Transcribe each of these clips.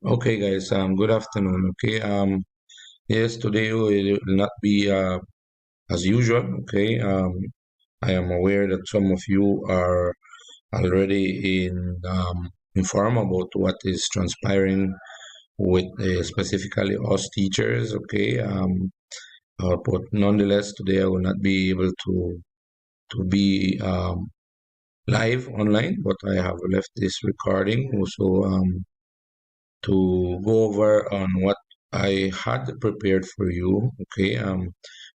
Okay, guys. Good afternoon. Okay. Yes, today will not be as usual. Okay. I am aware that some of you are already informed about what is transpiring with specifically us teachers. Okay. But nonetheless, today I will not be able to be live online, but I have left this recording also. To go over on what I had prepared for you, okay,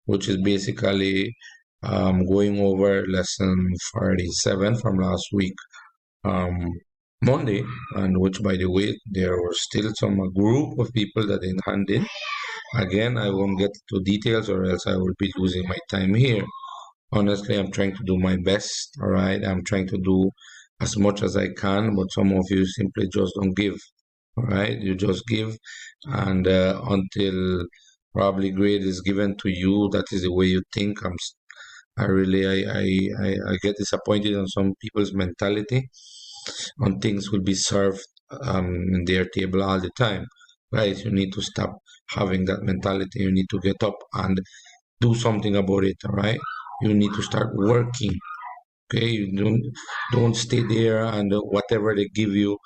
which is basically going over lesson 47 from last week, um, Monday, and which, by the way, there were still some group of people that didn't hand in. Again, I won't get to details or else I will be losing my time here. Honestly, I'm trying to do my best, all right? I'm trying to do as much as I can, but some of you simply just don't give, all right? You just give, and until probably grade is given to you, that is the way you think. I really, I get disappointed on some people's mentality, on things will be served in their table all the time. Guys, you need to stop having that mentality. You need to get up and do something about it, all right? You need to start working. Okay, you don't stay there and whatever they give you,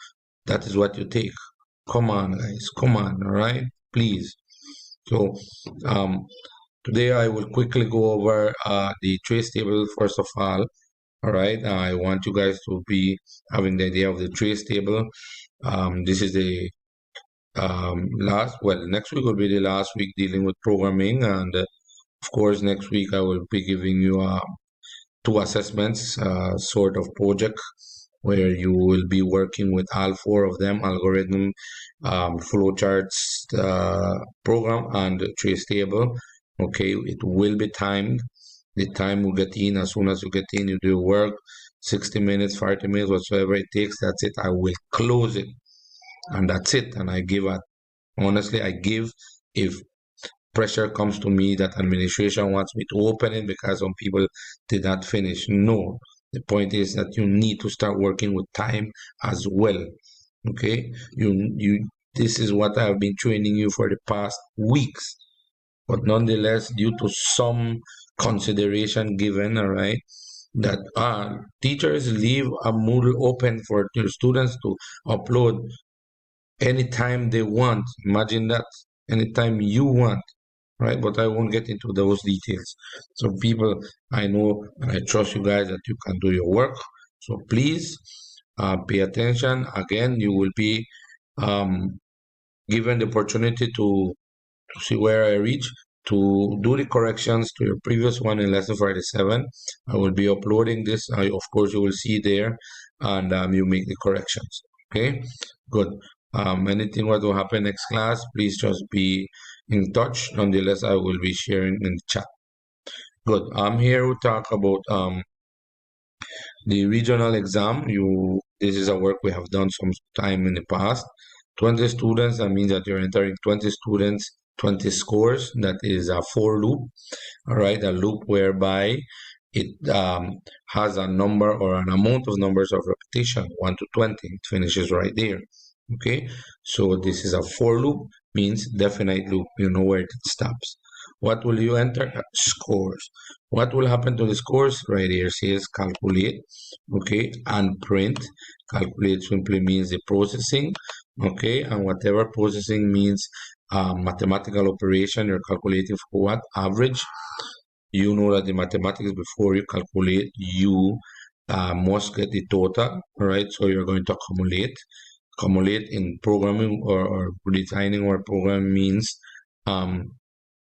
that is what you take. Come on, guys, come on, all right? Please. So, um, today I will quickly go over the trace table first of all. All right, I want you guys to be having the idea of the trace table. This is the next week will be the last week dealing with programming, and of course, next week I will be giving you two assessments, sort of project where you will be working with all four of them: algorithm, flowcharts, program, and trace table. Okay, it will be timed. The time will get in as soon as you get in. You do your work, 60 minutes, 40 minutes, whatsoever it takes. That's it. I will close it, and that's it. And I give a honestly, I give if pressure comes to me that administration wants me to open it because some people did not finish. No, the point is that you need to start working with time as well. Okay, you. This is what I've been training you for the past weeks. But nonetheless, due to some consideration given, all right, that teachers leave a Moodle open for their students to upload anytime they want. Imagine that, anytime you want, right? But I won't get into those details. So, people, I know and I trust you guys that you can do your work. So, please pay attention. Again, you will be um, given the opportunity to see where I reach. To do the corrections to your previous one in lesson 47, I will be uploading this. Of course, you will see there, and you make the corrections. Okay, good. Anything what will happen next class, please just be in touch. Nonetheless, I will be sharing in the chat. Good. I'm here to talk about the regional exam. This is a work we have done some time in the past. 20 students, that means that you're entering 20 students, 20 scores. That is a for loop. All right, a loop whereby it has a number or an amount of numbers of repetition, 1 to 20. It finishes right there. Okay, so this is a for loop, means definite loop. You know where it stops. What will you enter? Scores. What will happen to the scores? Right here says calculate, okay, and print. Calculate simply means the processing, okay, and whatever processing means mathematical operation, you're calculating for what? Average. You know that the mathematics before you calculate, you must get the total, all right? So you're going to accumulate. Accumulate in programming or designing or programming means um,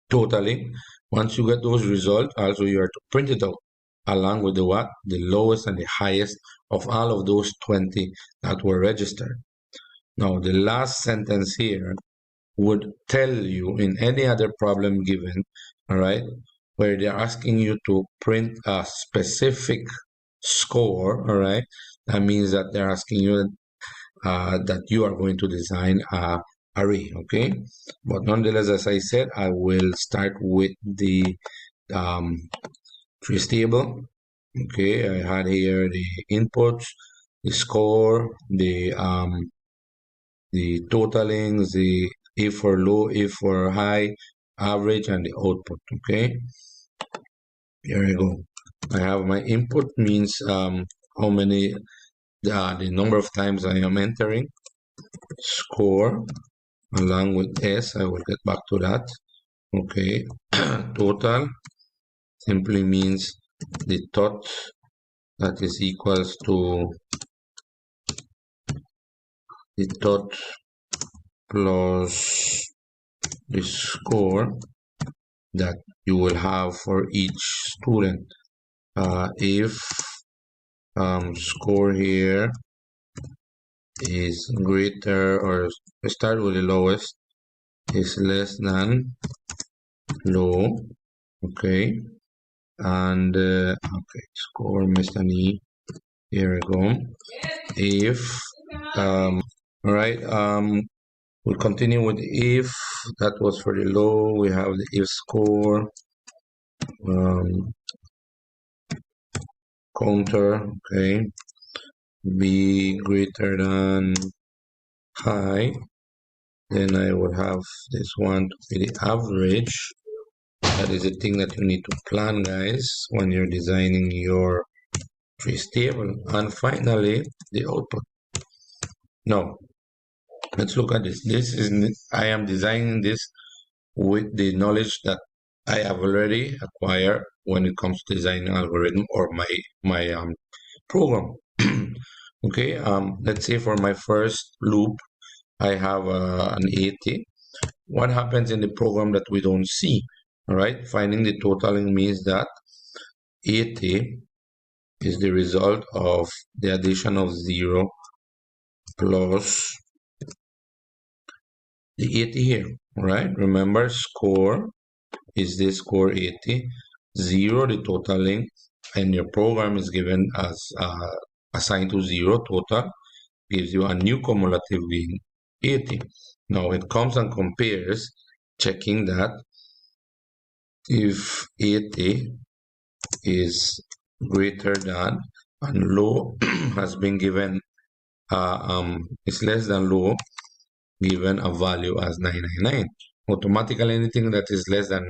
totaling. Once you get those results, also you are to print it out along with the what? The lowest and the highest of all of those 20 that were registered. Now, the last sentence here would tell you in any other problem given, all right, where they're asking you to print a specific score, all right, that means that they're asking you that you are going to design a array, okay? But nonetheless, as I said, I will start with the um, trace table. Okay, I had here the inputs, the score, the the totalings, the if for low, if for high, average, and the output. Okay, here I go. I have my input means how many the number of times I am entering, score along with S. I will get back to that. Okay, total simply means the tot that is equals to the tot plus the score that you will have for each student. If score here is greater, or start with the lowest, is less than low, okay, and okay, score missed an E. Here we go. If all right, we'll continue with if. That was for the low. We have the if score counter, okay, be greater than high. Then I will have this one to be the average. That is the thing that you need to plan, guys, when you're designing your trace table. And finally, the output. Now, let's look at this. I am designing this with the knowledge that I have already acquired when it comes to designing algorithm or my program. Okay, let's say for my first loop, I have an 80. What happens in the program that we don't see? All right, finding the totaling means that 80 is the result of the addition of 0 plus the 80 here. All right, remember score is this score 80, 0 the totaling, and your program is given as assigned to 0 total, gives you a new cumulative being 80. Now it comes and compares, checking that if 80 is greater than and low has been given is less than low, given a value as 999. Automatically anything that is less than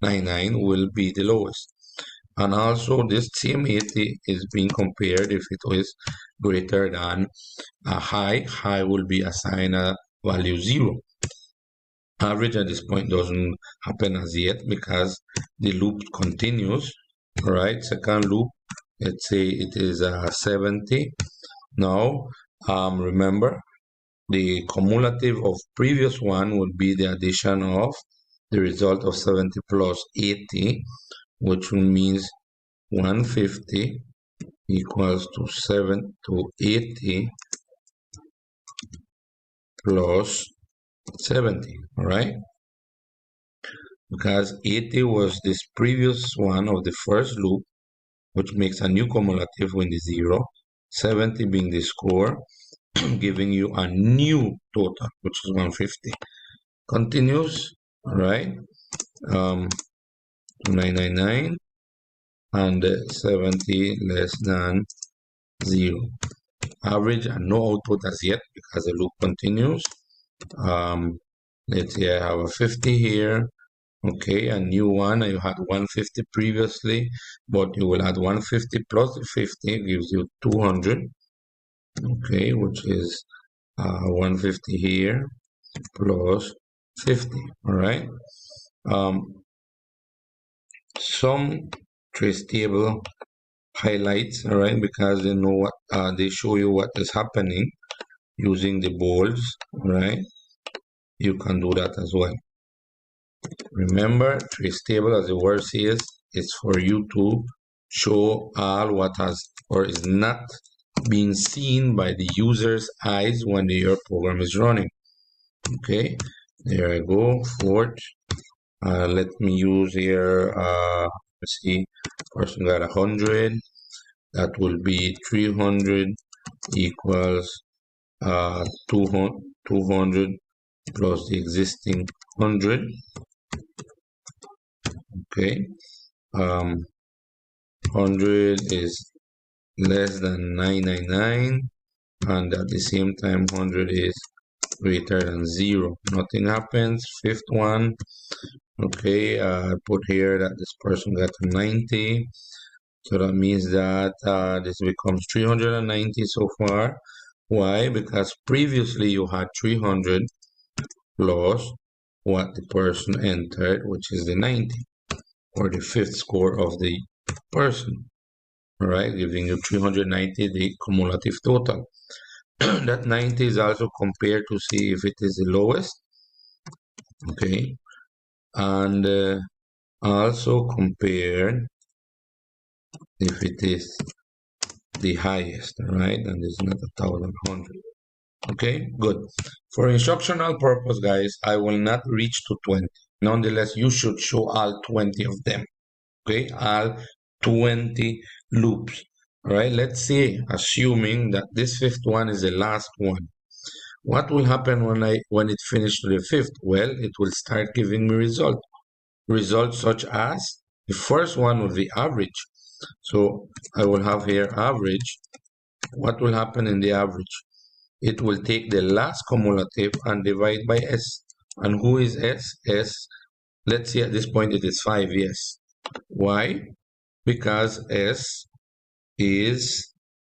999 will be the lowest. And also this same 80 is being compared if it was greater than a high will be assigned a value 0. Average at this point doesn't happen as yet because the loop continues. All right, second loop, let's say it is 70. Now, remember, the cumulative of previous one would be the addition of the result of 70 plus 80, which means 150 equals to 80 plus 70, all right? Because 80 was this previous one of the first loop, which makes a new cumulative when the 0, 70 being the score, giving you a new total, which is 150. Continues, all right? 999 and 70 less than 0. Average and no output as yet because the loop continues. Let's say I have a 50 here. Okay, a new one. You had 150 previously, but you will add 150 plus the 50 gives you 200. Okay, which is 150 here plus 50. All right. Some trace table highlights, all right, because they know what they show you what is happening using the bolds, right? You can do that as well. Remember, trace table, as the word says, is for you to show all what has or is not being seen by the user's eyes when your program is running. Okay, there I go. Fourth, let me use here. Let's see, person got 100. That will be 300 equals 200 plus the existing 100. Okay, 100 is less than 999, and at the same time 100 is greater than 0. Nothing happens. Fifth one, okay, I put here that this person got a 90. So that means that this becomes 390 so far. Why? Because previously you had 300 plus what the person entered, which is the 90, or the fifth score of the person. All right, giving you 390, the cumulative total. That 90 is also compared to see if it is the lowest. Okay, and also compared if it is the highest, right? And it's not 1,100. Okay, good. For instructional purpose, guys, I will not reach to 20. Nonetheless, you should show all 20 of them. Okay, all 20 loops. All right, let's say, assuming that this fifth one is the last one. What will happen when it finishes to the fifth? Well, it will start giving me result. Results such as the first one will be average. So I will have here average. What will happen in the average? It will take the last cumulative and divide by S. And who is S? S, let's see at this point it is 5, yes. Why? Because S is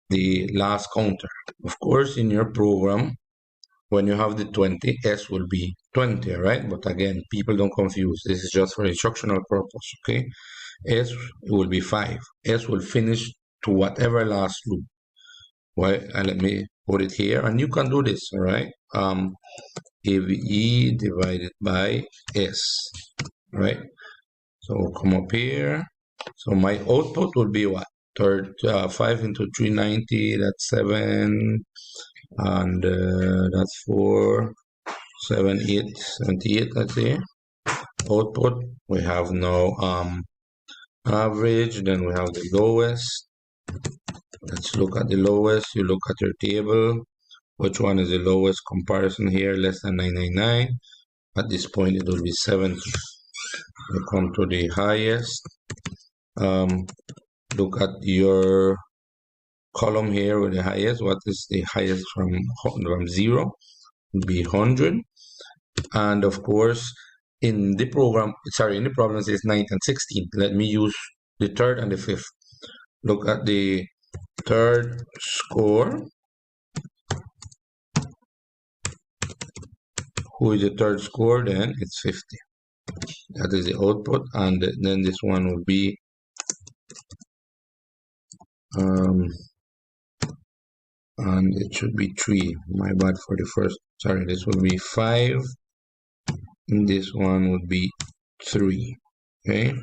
the last counter. Of course, in your program, when you have the 20, S will be 20, right? But again, people don't confuse. This is just for instructional purpose, okay? S will be 5. S will finish to whatever last loop. Well, let me put it here, and you can do this, all right? AVE divided by S, right? So come up here. So my output will be what? 5 into 390, that's 7, and that's 4, 7, 8, 78, let's say. Output, we have now average, then we have the lowest. Let's look at the lowest. You look at your table. Which one is the lowest comparison here? Less than 999. At this point, it will be 70. You come to the highest. Look at your column here with the highest. What is the highest from 0? Would be 100. And of course, in the program, in the problem, it says 9 and 16. Let me use the third and the fifth. Look at the third score. Who is the third score? Then it's 50. That is the output, and then this one will be and it should be 3. My bad for the first. Sorry, this will be 5, and this one would be 3. Okay,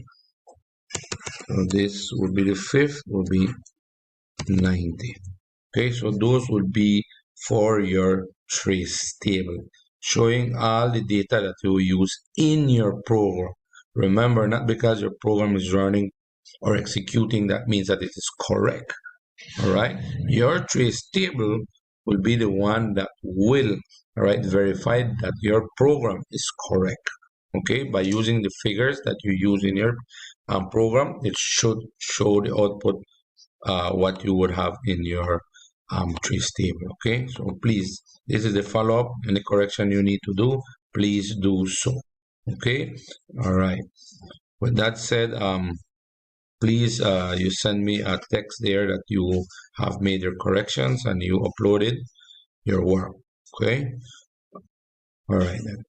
so this would be the fifth, will be 90. Okay, so those would be for your trace table, showing all the data that you use in your program. Remember, not because your program is running or executing, that means that it is correct. All right, your trace table will be the one that will, all right, verify that your program is correct. Okay, by using the figures that you use in your program, it should show the output what you would have in your trace table. Okay, so please, this is the follow-up. Any correction you need to do, please do so. Okay, all right. With that said, please you send me a text there that you have made your corrections and you uploaded your work. Okay, all right then.